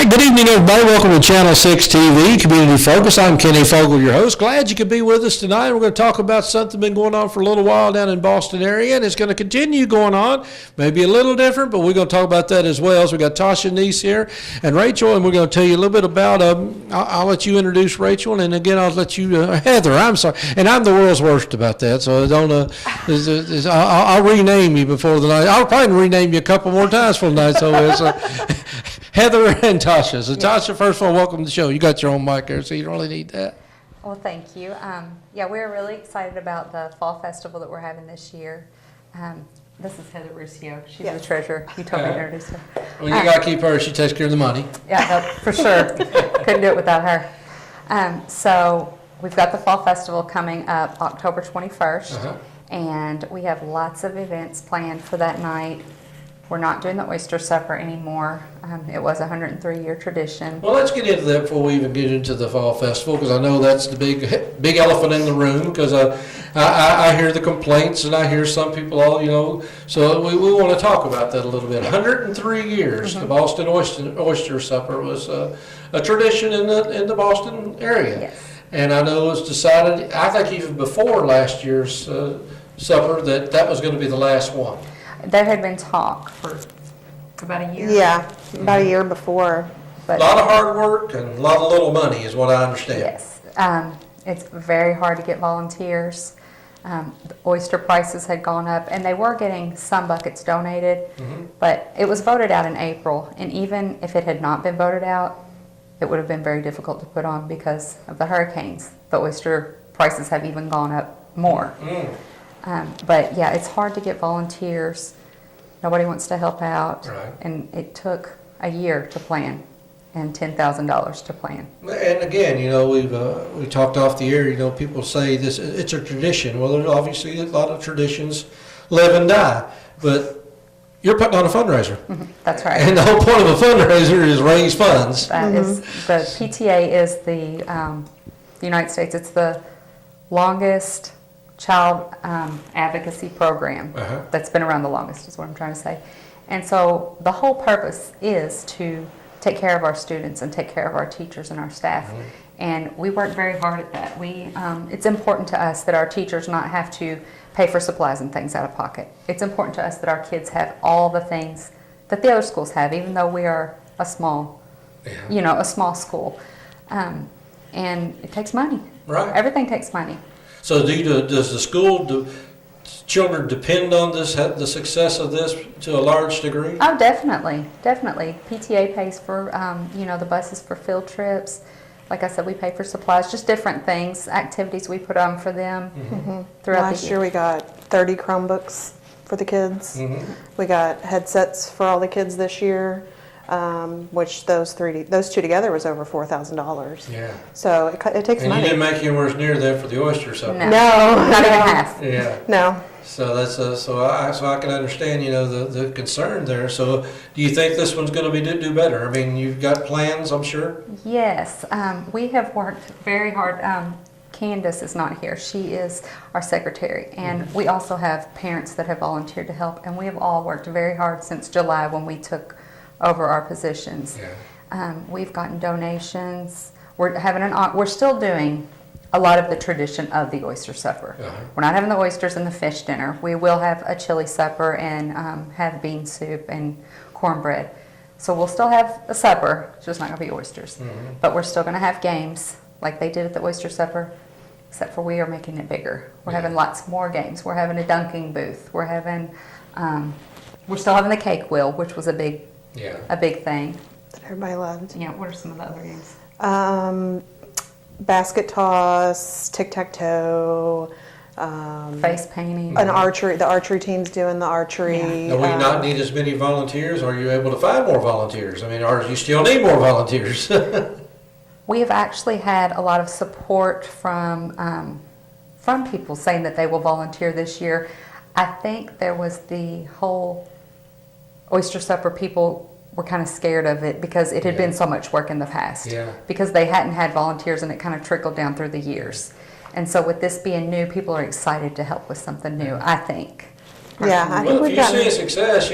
right, good evening, everybody. Welcome to Channel 6 TV, Community Focus. I'm Kenny Fogle, your host. Glad you could be with us tonight. We're going to talk about something been going on for a little while down in Boston area, and it's going to continue going on. Maybe a little different, but we're going to talk about that as well. So we got Tasha Neese here and Rachel, and we're going to tell you a little bit about, I'll let you introduce Rachel, and again, I'll let you, Heather, I'm sorry. And I'm the world's worst about that, so don't, I'll rename you before the night. I'll probably rename you a couple more times for the night, so it's, Heather and Tasha. So Tasha, first of all, welcome to the show. You got your own mic there, so you don't really need that. Well, thank you. Yeah, we're really excited about the Fall Festival that we're having this year. This is Heather Ruscio. She's the treasurer. You told me to introduce her. Well, you got to keep her. She takes care of the money. Yeah, no, for sure. Couldn't do it without her. So we've got the Fall Festival coming up October 21st, and we have lots of events planned for that night. We're not doing the oyster supper anymore. It was a 103-year tradition. Well, let's get into that before we even get into the Fall Festival, because I know that's the big elephant in the room, because I hear the complaints, and I hear some people so we want to talk about that a little bit. 103 years, the Boston Oyster Supper was a tradition in the Boston area. Yes. And I know it was decided, I think even before last year's supper, that was going to be the last one. There had been talk for about a year. Yeah, about a year before. But a lot of hard work and a lot of little money is what I understand. Yes. It's very hard to get volunteers. The oyster prices had gone up, and they were getting some buckets donated, but it was voted out in April, and even if it had not been voted out, it would have been very difficult to put on because of the hurricanes. The oyster prices have even gone up more. But yeah, it's hard to get volunteers. Nobody wants to help out. Right. And it took a year to plan and $10,000 to plan. And again, we talked off the air, people say it's a tradition. Well, there's obviously a lot of traditions live and die, but you're putting on a fundraiser. That's right. And the whole point of a fundraiser is raise funds. That is, the PTA is the United States, it's the longest child advocacy program that's been around the longest, is what I'm trying to say. And so the whole purpose is to take care of our students and take care of our teachers and our staff. And we work very hard at that. It's important to us that our teachers not have to pay for supplies and things out of pocket. It's important to us that our kids have all the things that the other schools have, even though we are a small, a small school. And it takes money. Right. Everything takes money. So does the school, children depend on the success of this to a large degree? Oh, definitely. PTA pays for, the buses for field trips. Like I said, we pay for supplies, just different things, activities we put on for them throughout Last the year we got 30 Chromebooks for the kids. We got headsets for all the kids this year, which those two together was over $4,000. Yeah. So it takes money. And you didn't make anywhere near that for the oyster supper. No, not even half. Yeah. No. So that's so I can understand the concern there. So do you think this one's going to do better? I mean, you've got plans, I'm sure. Yes, we have worked very hard. Candace is not here. She is our secretary, and we also have parents that have volunteered to help, and we have all worked very hard since July when we took over our positions. Yeah. We've gotten donations. We're still doing a lot of the tradition of the oyster supper. We're not having the oysters and the fish dinner. We will have a chili supper and have bean soup and cornbread. So we'll still have a supper, it's just not going to be oysters. But we're still going to have games like they did at the oyster supper, except for we are making it bigger. We're having lots more games. We're having a dunking booth. We're still having the cake wheel, which was a big thing. That everybody loved. Yeah, what are some of the other games? Basket toss, tic-tac-toe, Face painting. an archery. The archery team's doing the archery. Now, will you not need as many volunteers? Or are you able to find more volunteers? I mean, or you still need more volunteers? We have actually had a lot of support from people saying that they will volunteer this year. I think there was the whole oyster supper, people were kind of scared of it because it had been so much work in the past. Because they hadn't had volunteers and it kind of trickled down through the years. And so with this being new, people are excited to help with something new, I think. Yeah, I think Well, if we've you gotten. see a success,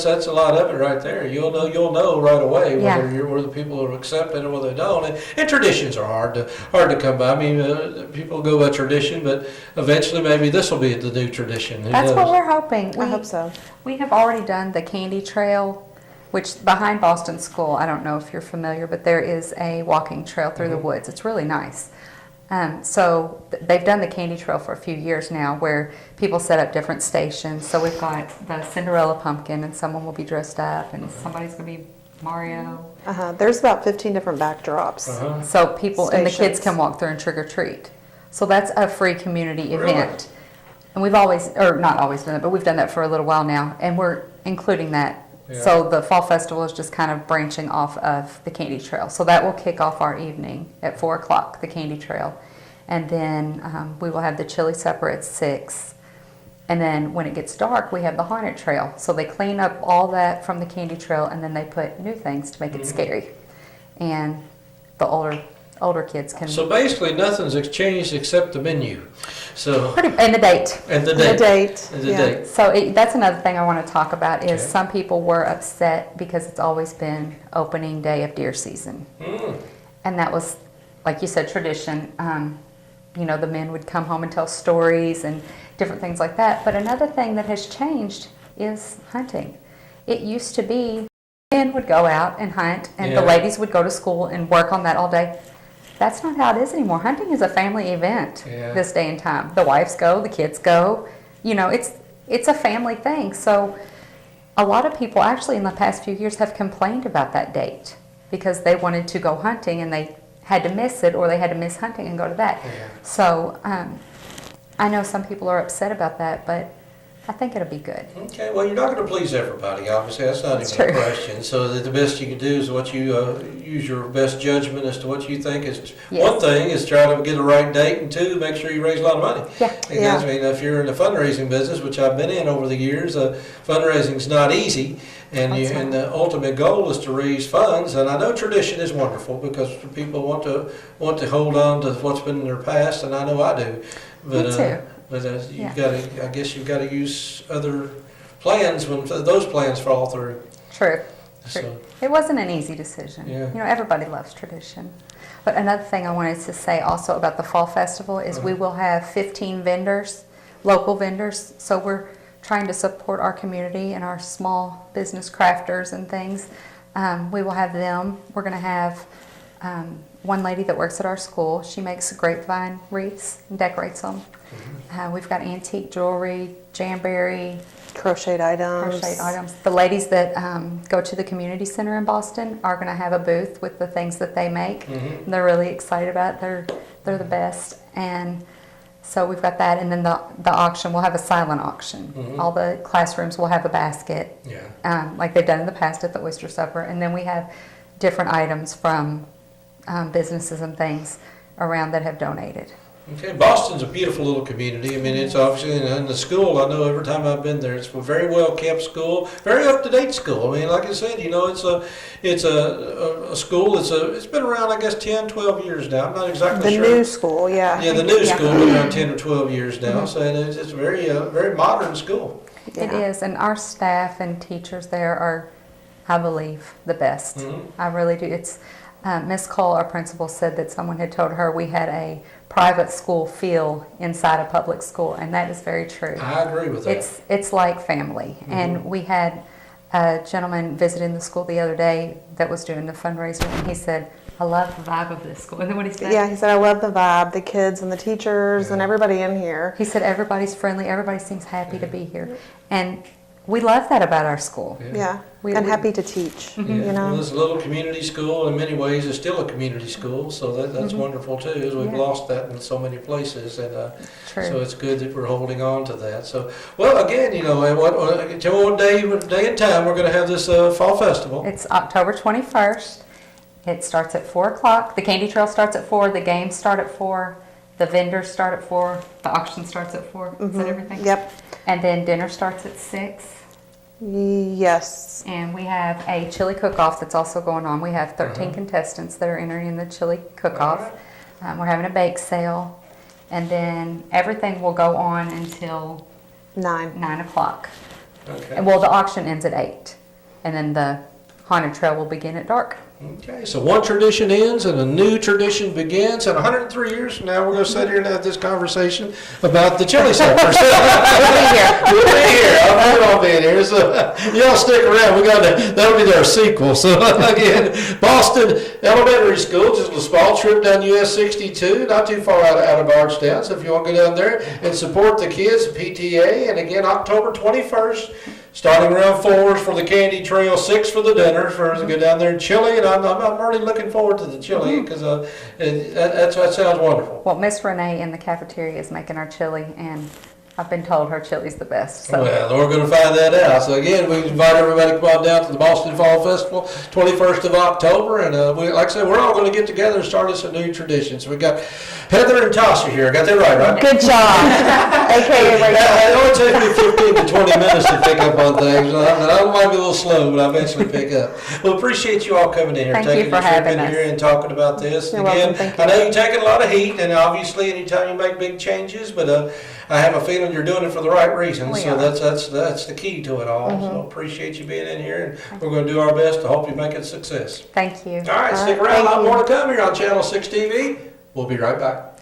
that's a lot of it right there. You'll know right away whether Yeah. whether people will accept it or whether they don't. And traditions are hard to come by. I mean, people go by tradition, but eventually maybe this will be the new tradition. Who That's knows? what we're hoping. I hope so. We have already done the candy trail, which behind Boston School, I don't know if you're familiar, but there is a walking trail through the woods. It's really nice. So they've done the candy trail for a few years now where people set up different stations. So we've got the Cinderella pumpkin and someone will be dressed up and somebody's going to be Mario. There's about 15 different backdrops. So people and the kids Stations. can walk through and trick or treat. So that's a free community Really? event. And we've always, or not always done it, but we've done that for a little while now. And we're including that. Yeah. So the fall festival is just kind of branching off of the candy trail. So that will kick off our evening at 4 o'clock, the candy trail. And then we will have the chili supper at 6. And then when it gets dark, we have the haunted trail. So they clean up all that from the candy trail and then they put new things to make it scary. And the older kids can. So basically, nothing's changed except the menu. So And the date. and the The date. date. And the yeah. date. So that's another thing I want to talk about is Okay. some people were upset because it's always been opening day of deer season. And that was, like you said, tradition. The men would come home and tell stories and different things like that. But another thing that has changed is hunting. It used to be men would go out and hunt and the Yeah. ladies would go to school and work on that all day. That's not how it is anymore. Hunting is a family event Yeah. this day and time. The wives go, the kids go. It's a family thing. So a lot of people actually in the past few years have complained about that date because they wanted to go hunting and they had to miss it or they had to miss hunting and go to that. Yeah. So I know some people are upset about that, but I think it'll be good. Okay, well, you're not going to please everybody, obviously. That's not That's even a true. question. So the best you can do is what you use your best judgment as to what you think is. Yes. One thing is try to get the right date, and two, make sure you raise a lot of money. Yeah. Because, Yeah. I mean, if you're in the fundraising business, which I've been in over the years, fundraising's not easy. And, That's right. and the ultimate goal is to raise funds. And I know tradition is wonderful because people want to hold on to what's been in their past, and I know I do. But, Me too. But Yeah. I guess you've got to use other plans when those plans fall through. True. So, It wasn't an easy decision. Yeah. Everybody loves tradition. But another thing I wanted to say also about the Fall Festival is we will have 15 vendors, local vendors. So we're trying to support our community and our small business crafters and things. We will have them. We're going to have one lady that works at our school. She makes grapevine wreaths and decorates them. We've got antique jewelry, jamberry, Crocheted items. crochet items. The ladies that go to the community center in Boston are going to have a booth with the things that they make. And they're really excited about it. They're the best. And so we've got that. And then the auction, we'll have a silent auction. All the classrooms will have a basket, yeah. like they've done in the past at the Oyster Supper. And then we have different items from businesses and things around that have donated. Okay, Boston's a beautiful little community. I mean, it's obviously, and the school, I know every time I've been there, it's a very well kept school, very up to date school. I mean, like I said, it's a school it's been around, I guess, 10, 12 years now. I'm not exactly The sure. new school, yeah. Yeah, the new Yeah. school been around 10 or 12 years now. So it's a very modern school. It Yeah. is, and our staff and teachers there are, I believe, the best. I really do. It's Miss Cole, our principal, said that someone had told her we had a private school feel inside a public school, and that is very true. I agree with that. It's like family, and we had a gentleman visiting the school the other day that was doing the fundraiser, and he said, "I love the vibe of this school." And then what he said? Yeah, he said, I love the vibe, the kids and the teachers and Yeah. everybody in here. He said everybody's friendly, everybody seems happy to be here, and we love that about our school. Yeah, We- and we- happy to teach, Yeah, you well, know. it's a little community school. In many ways, it's still a community school, so that's wonderful too. As we've Yeah. lost that in so many places, and True. so it's good that we're holding on to that. So, well, again, and tell me what day and time we're going to have this fall festival. It's October 21st. It starts at 4 o'clock. The candy trail starts at 4. The games start at 4. The vendors start at 4. The auction starts at 4. Is that everything? Yep. And then dinner starts at 6. Yes. And we have a chili cook-off that's also going on. We have 13 contestants that are entering in the chili cook-off. We're having a bake sale. And then everything will go on until 9. 9 o'clock. Okay. And well, the auction ends at 8. And then the haunted trail will begin at dark. Okay, so one tradition ends and a new tradition begins, and 103 years from now, we're going to sit here and have this conversation about the chili suppers. We'll be here. We'll be here. I'll be here. So y'all stick around. That'll be their sequel. So again, Boston Elementary School, just a small trip down US 62, not too far out of Bardstown. So if you want to go down there and support the kids, PTA, and again, October 21st. Starting around 4 for the candy trail, 6 for the dinner, for us to go down there and chili, and I'm already looking forward to the chili because that sounds wonderful. Well, Miss Renee in the cafeteria is making our chili, and I've been told her chili's the best. So. Well, we're going to find that out. So again, we invite everybody to come on down to the Boston Fall Festival, 21st of October, and like I said, we're all going to get together and start us a new tradition. So we got Heather and Tasha here. I got that right? Good job. AKA It only takes me 15 to 20 minutes to pick up on things. I might be a little slow, but I eventually pick up. Well, appreciate you all coming in here, Thank you taking for the trip having in us. here and talking about this. You're Again, welcome. Thank you. I know you're taking a lot of heat, and obviously anytime you make big changes, but I have a feeling you're doing it for the right reasons. We So are. that's the key to it all. So appreciate you being in here, and we're going to do our best to help you make it a success. Thank you. All right, stick All around. right, A lot thank more you. to come here on Channel 6 TV. We'll be right back.